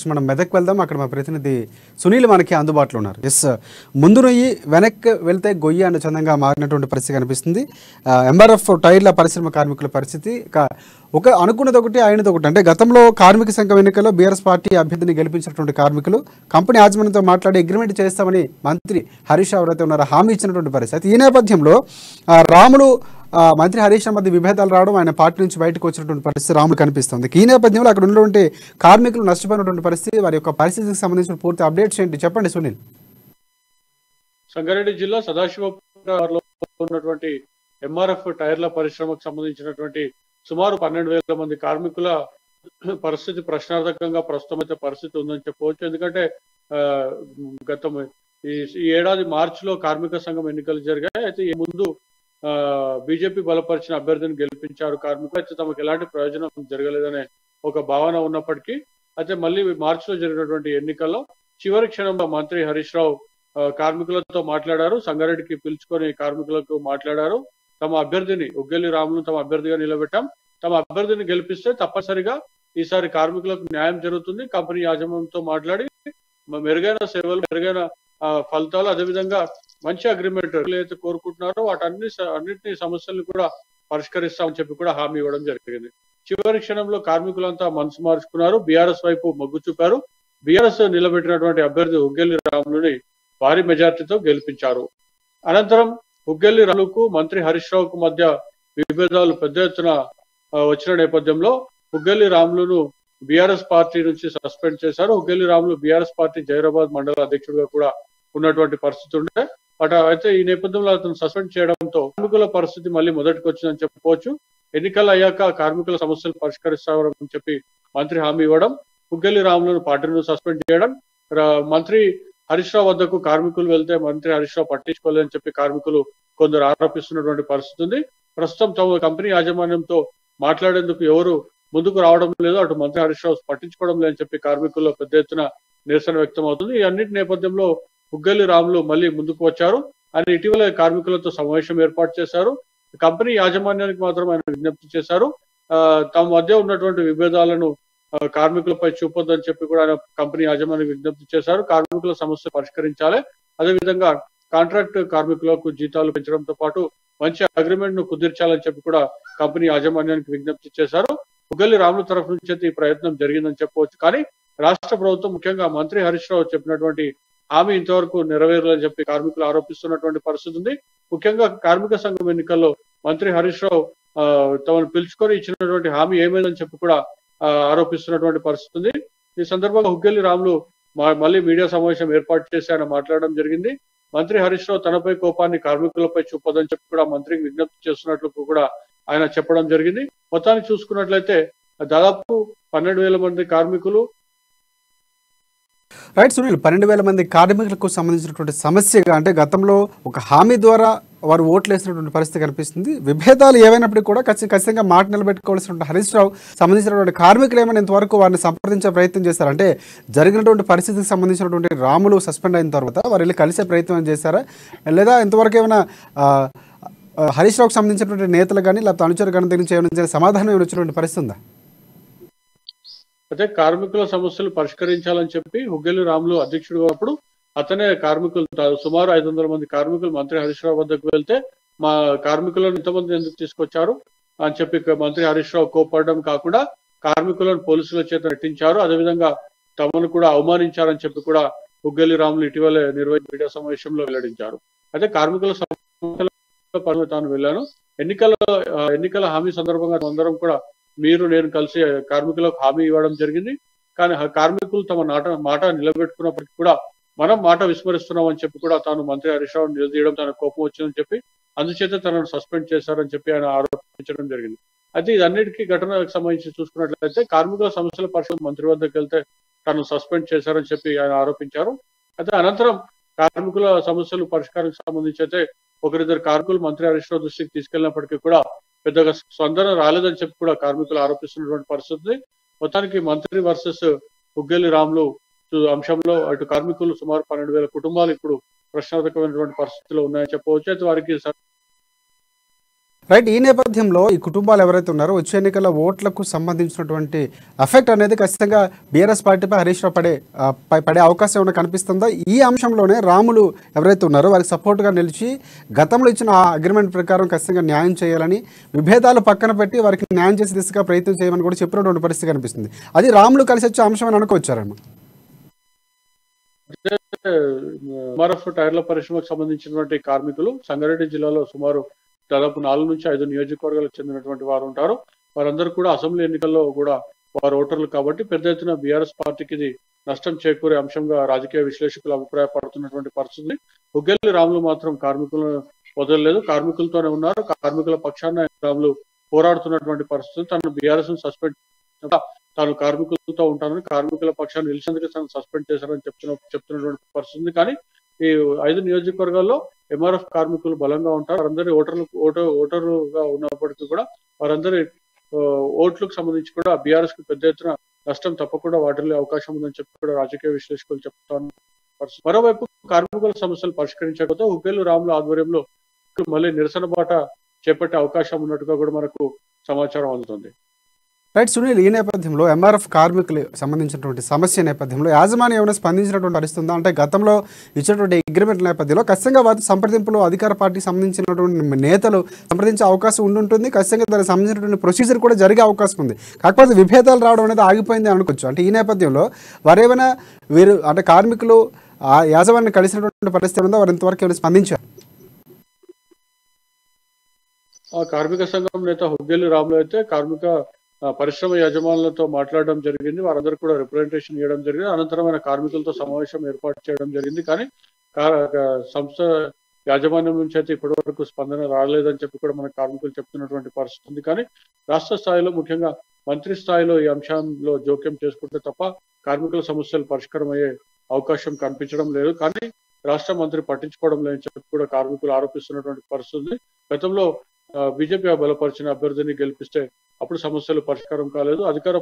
First మనం మెదక్ వెళ్దాం. అక్కడ మా ప్రతినిధి సునీల్ మనకి అందుబాటులో ఉన్నారు. ఎస్, ముందు నొయ్యి వెనక్కి వెళ్తే గొయ్యి అన్న చందంగా మారినటువంటి పరిస్థితి కనిపిస్తుంది. ఎంఆర్ఎఫ్ టైర్ల పరిశ్రమ కార్మికుల పరిస్థితి ఒక అనుకున్నది ఒకటి, అయినది ఒకటి. అంటే గతంలో కార్మిక సంఘం ఎన్నికల్లో బీఆర్ఎస్ పార్టీ అభ్యర్థిని గెలిపించినటువంటి కార్మికులు కంపెనీ యాజమాన్యంతో మాట్లాడి అగ్రిమెంట్ చేస్తామని మంత్రి హరీష్ రావు ఎవరైతే ఉన్నారో హామీ ఇచ్చినటువంటి పరిస్థితి. ఈ నేపథ్యంలో రాములు మంత్రి హరీష్ రావు మధ్య విభేదాలు రావడం, ఆయన పార్టీ నుంచి బయటకు వచ్చినటువంటి పరిస్థితి రాములు కనిపిస్తుంది. ఈ నేపథ్యంలో అక్కడ ఉన్నటువంటి కార్మికులు నష్టపోయినటువంటి పరిస్థితి, వారి యొక్క పరిస్థితికి సంబంధించిన పూర్తి అప్డేట్స్ ఏంటి చెప్పండి సునీల్. సంగారెడ్డి జిల్లా సదాశివపురంలో ఉన్నటువంటి ఎంఆర్ఎఫ్ టైర్ల పరిశ్రమకు సంబంధించినటువంటి సుమారు 12,000 మంది కార్మికుల పరిస్థితి ప్రశ్నార్థకంగా ప్రస్తుతం అయితే పరిస్థితి ఉందని చెప్పవచ్చు. ఎందుకంటే గతం ఈ ఏడాది మార్చిలో కార్మిక సంఘం ఎన్నికలు జరిగాయి. అయితే ఈ ముందు బీజేపీ బలపరిచిన అభ్యర్థిని గెలిపించారు కార్మికులు. అయితే తమకు ఎలాంటి ప్రయోజనం జరగలేదనే ఒక భావన ఉన్నప్పటికీ అయితే మళ్ళీ మార్చిలో జరిగినటువంటి ఎన్నికల్లో చివరి క్షణంలో మంత్రి హరీష్ రావు కార్మికులతో మాట్లాడారు. సంగారెడ్డికి పిలుచుకొని కార్మికులకు మాట్లాడారు. తమ అభ్యర్థిని ఉగ్గెల్లి రాములను తమ అభ్యర్థిగా నిలబెట్టాం, తమ అభ్యర్థిని గెలిపిస్తే తప్పనిసరిగా ఈసారి కార్మికులకు న్యాయం జరుగుతుంది. కంపెనీ యాజమాన్యంతో మాట్లాడి మెరుగైన సేవలు, మెరుగైన ఫలితాలు, అదేవిధంగా మంచి అగ్రిమెంట్ ఏదైతే కోరుకుంటున్నారో అన్నింటినీ సమస్యలను కూడా పరిష్కరిస్తామని చెప్పి కూడా హామీ ఇవ్వడం జరిగింది. చివరి క్షణంలో కార్మికులంతా మనసు మార్చుకున్నారు, బీఆర్ఎస్ వైపు మొగ్గు చూపారు. బీఆర్ఎస్ నిలబెట్టినటువంటి అభ్యర్థి ఉగ్గెల్లి రాములని భారీ మెజార్టీతో గెలిపించారు. అనంతరం ఉగ్గెల్లి రాములకు మంత్రి హరీష్ రావుకు మధ్య విభేదాలు పెద్ద ఎత్తున వచ్చిన నేపథ్యంలో ఉగ్గెల్లి రాములను బీఆర్ఎస్ పార్టీ నుంచి సస్పెండ్ చేశారు. ఉగ్గెల్లి రాములు బీఆర్ఎస్ పార్టీ జైరాబాద్ మండల అధ్యక్షుడిగా కూడా ఉన్నటువంటి పరిస్థితి ఉండే అయితే ఈ నేపథ్యంలో అతను సస్పెండ్ చేయడంతో కార్మికుల పరిస్థితి మళ్ళీ మొదటికి వచ్చిందని చెప్పుకోవచ్చు. ఎన్నికలు అయ్యాక కార్మికుల సమస్యలు పరిష్కరిస్తామని చెప్పి మంత్రి హామీ ఇవ్వడం, ఉగ్గెల్లి రాములను పార్టీని సస్పెండ్ చేయడం, మంత్రి హరీష్ రావు వద్దకు కార్మికులు వెళ్తే మంత్రి హరీష్ రావు పట్టించుకోలేదని చెప్పి కార్మికులు కొందరు ఆరోపిస్తున్నటువంటి పరిస్థితి ఉంది. ప్రస్తుతం తమ కంపెనీ యాజమాన్యంతో మాట్లాడేందుకు ఎవరు ముందుకు రావడం లేదు, అటు మంత్రి హరీష్ రావు పట్టించుకోవడం లేదని చెప్పి కార్మికుల్లో పెద్ద ఎత్తున నిరసన వ్యక్తం అవుతుంది. ఈ అన్నిటి నేపథ్యంలో ఉగ్గెల్లి రాములు మళ్ళీ ముందుకు వచ్చారు. ఆయన ఇటీవల కార్మికులతో సమావేశం ఏర్పాటు చేశారు. కంపెనీ యాజమాన్యానికి మాత్రం ఆయన విజ్ఞప్తి చేశారు. తమ మధ్య ఉన్నటువంటి విభేదాలను కార్మికులపై చూపొద్దని చెప్పి కూడా ఆయన కంపెనీ యాజమాన్యానికి విజ్ఞప్తి చేశారు. కార్మికుల సమస్య పరిష్కరించాలి, అదేవిధంగా కాంట్రాక్ట్ కార్మికులకు జీతాలు పెంచడంతో పాటు మంచి అగ్రిమెంట్ ను కుదిర్చాలని చెప్పి కూడా కంపెనీ యాజమాన్యానికి విజ్ఞప్తి చేశారు. ఉగ్గెల్లి రాముల తరఫు నుంచి అయితే ఈ ప్రయత్నం జరిగిందని చెప్పవచ్చు. కానీ రాష్ట్ర ప్రభుత్వం, ముఖ్యంగా మంత్రి హరీష్ రావు చెప్పినటువంటి హామీ ఇంతవరకు నెరవేరాలని చెప్పి కార్మికులు ఆరోపిస్తున్నటువంటి పరిస్థితి ఉంది. ముఖ్యంగా కార్మిక సంఘం ఎన్నికల్లో మంత్రి హరీష్ రావు తమను పిలుచుకొని ఇచ్చినటువంటి హామీ ఏమైందని చెప్పి కూడా ఆరోపిస్తున్నటువంటి పరిస్థితి ఉంది. ఈ సందర్భంగా ఉగ్గెల్లి రాములు మళ్ళీ మీడియా సమావేశం ఏర్పాటు చేసి ఆయన మాట్లాడడం జరిగింది. మంత్రి హరీష్ రావు తనపై కోపాన్ని కార్మికులపై చూపదని చెప్పి కూడా మంత్రికి విజ్ఞప్తి చేస్తున్నట్లు కూడా ఆయన చెప్పడం జరిగింది. మొత్తానికి చూసుకున్నట్లయితే దాదాపు 12,000 మంది కార్మికులు. రైట్ సునీల్, 12,000 మంది కార్మికులకు సంబంధించినటువంటి సమస్యగా, అంటే గతంలో ఒక హామీ ద్వారా వారు ఓట్లు వేసినటువంటి పరిస్థితి కనిపిస్తుంది. విభేదాలు ఏవైనప్పటికీ కూడా ఖచ్చితంగా మాట నిలబెట్టుకోవాల్సినటువంటి హరీష్ రావు సంబంధించినటువంటి కార్మికులు ఏమైనా ఇంతవరకు వారిని సంప్రదించే ప్రయత్నం చేశారు? అంటే జరిగినటువంటి పరిస్థితికి సంబంధించినటువంటి రాములు సస్పెండ్ అయిన తర్వాత వారు వెళ్ళి కలిసే ప్రయత్నం చేశారా, లేదా ఇంతవరకు ఏమైనా హరీష్ రావుకు సంబంధించినటువంటి నేతలు కానీ లేకపోతే అనుచరు గణ దగ్గర నుంచి ఏమైనా సమాధానం ఏమైనా వచ్చినటువంటి పరిస్థితి ఉందా? అయితే కార్మికుల సమస్యలు పరిష్కరించాలని చెప్పి ఉగ్గెల్లి రాములు అధ్యక్షుడు అప్పుడు అతనే కార్మికులు సుమారు 500 మంది కార్మికులు మంత్రి హరీష్ రావు వద్దకు వెళ్తే మా కార్మికులను ఇంతమంది ఎందుకు తీసుకొచ్చారు అని చెప్పి మంత్రి హరీష్ రావు కోపడడం కాకుండా కార్మికులను పోలీసుల చేత నెట్టించారు. అదేవిధంగా తమను కూడా అవమానించారని చెప్పి కూడా ఉగ్గెల్లి రాములు ఇటీవల నిర్వహించిన మీడియా సమావేశంలో వెల్లడించారు. అయితే కార్మికుల సమస్యల తాను వెళ్ళాను. ఎన్నికల హామీ సందర్భంగా అందరం కూడా నేను కలిసి కార్మికులకు హామీ ఇవ్వడం జరిగింది. కానీ కార్మికులు తమ మాట నిలబెట్టుకున్నప్పటికీ కూడా మనం మాట విస్మరిస్తున్నాం అని చెప్పి కూడా తాను మంత్రి హరీష్ రావు నిలదీయడం తన కోపం వచ్చిందని చెప్పి అందుచేత తనను సస్పెండ్ చేశారని చెప్పి ఆయన ఆరోపించడం జరిగింది. అయితే ఇదన్నిటికీ ఘటనకు సంబంధించి చూసుకున్నట్లయితే కార్మికుల సమస్యల పరిషత్ మంత్రి వద్దకు వెళ్తే తను సస్పెండ్ చేశారని చెప్పి ఆయన ఆరోపించారు. అయితే అనంతరం కార్మికుల సమస్యలు పరిష్కారానికి సంబంధించి అయితే ఒకరిద్దరు కార్మికులు మంత్రి హరీష్ రావు దృష్టికి తీసుకెళ్లినప్పటికీ కూడా పెద్దగా స్పందన రాలేదని చెప్పి కూడా కార్మికులు ఆరోపిస్తున్నటువంటి పరిస్థితి. మొత్తానికి మంత్రి వర్సెస్ ఉగ్గెల్లి రాములు అంశంలో అటు కార్మికులు సుమారు 12,000 కుటుంబాలు ఇప్పుడు ప్రశ్నార్థకమైనటువంటి పరిస్థితిలో ఉన్నాయని చెప్పవచ్చు. అయితే వారికి రైట్. ఈ నేపథ్యంలో ఈ కుటుంబాలు ఎవరైతే ఉన్నారో వచ్చే ఎన్నికల ఓట్లకు సంబంధించినటువంటి ఎఫెక్ట్ అనేది ఖచ్చితంగా బీఆర్ఎస్ పార్టీపై హరీష్ రావు పడే అవకాశం ఏమైనా కనిపిస్తుందా? ఈ అంశంలోనే రాములు ఎవరైతే ఉన్నారో వారికి సపోర్ట్గా నిలిచి గతంలో ఇచ్చిన ఆ అగ్రిమెంట్ ప్రకారం ఖచ్చితంగా న్యాయం చేయాలని, విభేదాలు పక్కన పెట్టి వారికి న్యాయం చేసే దిశగా ప్రయత్నం చేయమని కూడా చెప్పినటువంటి పరిస్థితి కనిపిస్తుంది. అది రాములు కలిసి వచ్చే అంశం అని అనుకోవచ్చారమ్మా? ఎంఆర్ఎఫ్ టైర్ల పరిశ్రమకు సంబంధించినటువంటి కార్మికులు సంగారెడ్డి జిల్లాలో సుమారు దాదాపు 4 నుంచి 5 నియోజకవర్గాలకు చెందినటువంటి వారు ఉంటారు. వారందరూ కూడా అసెంబ్లీ ఎన్నికల్లో కూడా వారు ఓటర్లు కాబట్టి పెద్ద ఎత్తున బీఆర్ఎస్ పార్టీకి ఇది నష్టం చేకూరే అంశంగా రాజకీయ విశ్లేషకులు అభిప్రాయపడుతున్నటువంటి పరిస్థితి. హుగ్గెల్లి రాములు మాత్రం కార్మికులను వదలలేదు, కార్మికులతోనే ఉన్నారు. కార్మికుల పక్షాన రాములు పోరాడుతున్నటువంటి పరిస్థితి. తను బీఆర్ఎస్ ను సస్పెండ్, తాను కార్మికులతో ఉంటానని, కార్మికుల పక్షాన్ని నిలిచేందుకు తను సస్పెండ్ చేశారని చెప్తున్నటువంటి పరిస్థితి. కానీ ఈ 5 నియోజకవర్గాల్లో ఎంఆర్ఎఫ్ కార్మికులు బలంగా ఉంటారు. వారందరి ఓటరుగా ఉన్నప్పటికీ కూడా వారందరి ఓట్లకు సంబంధించి కూడా బీఆర్ఎస్ కు పెద్ద ఎత్తున నష్టం తప్పకుండా వాటిల్లో అవకాశం ఉందని చెప్పి కూడా రాజకీయ విశ్లేషకులు చెప్తాను. మరోవైపు కార్మికుల సమస్యలు పరిష్కరించకపోతే హుగ్గెల్లి రాముల ఆధ్వర్యంలో మళ్ళీ నిరసన బాట చేపట్టే అవకాశం ఉన్నట్టుగా కూడా మనకు సమాచారం అందుతుంది. రైట్ సునీల్, ఈ నేపథ్యంలో ఎంఆర్ఎఫ్ కార్మికులకు సంబంధించినటువంటి సమస్య నేపథ్యంలో యాజమాన్యం ఏమైనా స్పందించినటువంటి పరిస్థితుందా? అంటే గతంలో ఇచ్చినటువంటి అగ్రిమెంట్ నేపథ్యంలో ఖచ్చితంగా వారి సంప్రదింపులు అధికార పార్టీకి సంబంధించినటువంటి నేతలు సంప్రదించే అవకాశం ఉండుంటుంది. ఖచ్చితంగా దానికి సంబంధించినటువంటి ప్రొసీజర్ కూడా జరిగే అవకాశం ఉంది. కాకపోతే విభేదాలు రావడం అనేది ఆగిపోయింది అనుకోవచ్చు. అంటే ఈ నేపథ్యంలో వారేమైనా వీరు అంటే కార్మికులు ఆ యాజమాన్యం కలిసినటువంటి పరిస్థితి ఉందా? వారు ఇంతవరకు ఏమైనా స్పందించారు? ఆ కార్మిక సంఘం నేత హుగ్గెల్లి రాములు అయితే కార్మిక పరిశ్రమ యజమానులతో మాట్లాడడం జరిగింది. వారందరూ కూడా రిప్రజెంటేషన్ ఇవ్వడం జరిగింది. అనంతరం ఆయన కార్మికులతో సమావేశం ఏర్పాటు చేయడం జరిగింది. కానీ సంస్థ యాజమాన్యం నుంచి అయితే ఇప్పటి వరకు స్పందన రాలేదని చెప్పి కూడా మన కార్మికులు చెప్తున్నటువంటి పరిస్థితి ఉంది. కానీ రాష్ట్ర స్థాయిలో ముఖ్యంగా మంత్రి స్థాయిలో ఈ అంశంలో జోక్యం చేసుకుంటే తప్ప కార్మికుల సమస్యలు పరిష్కారం అయ్యే అవకాశం కనిపించడం లేదు. కానీ రాష్ట్ర మంత్రి పట్టించుకోవడం లేదని చెప్పి కూడా కార్మికులు ఆరోపిస్తున్నటువంటి పరిస్థితి. గతంలో బీజేపీ బలపరిచిన అభ్యర్థిని గెలిపిస్తే అప్పుడు సమస్యలు పరిష్కారం కాలేదు. అధికార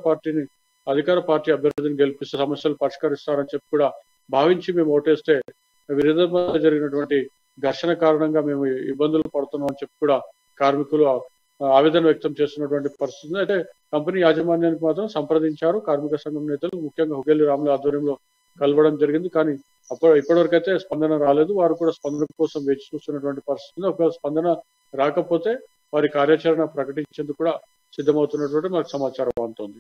పార్టీ అభ్యర్థిని గెలిపిస్తే సమస్యలు పరిష్కరిస్తారని చెప్పి కూడా భావించి మేము ఓటేస్తే విరుద్ధంగా జరిగినటువంటి ఘర్షణ కారణంగా మేము ఇబ్బందులు పడుతున్నాం అని చెప్పి కూడా కార్మికులు ఆవేదన వ్యక్తం చేస్తున్నటువంటి పరిస్థితి. అయితే కంపెనీ యాజమాన్యానికి మాత్రం సంప్రదించారు కార్మిక సంఘం నేతలు, ముఖ్యంగా హుగ్గెల్లి రాముల ఆధ్వర్యంలో కలవడం జరిగింది. కానీ ఇప్పటివరకు అయితే స్పందన రాలేదు. వారు కూడా స్పందన కోసం వేచి చూస్తున్నటువంటి పరిస్థితి. ఒకవేళ స్పందన రాకపోతే వారి కార్యాచరణ ప్రకటించేందుకు కూడా సిద్ధమవుతున్నటువంటి మనకు సమాచారం అందుతుంది.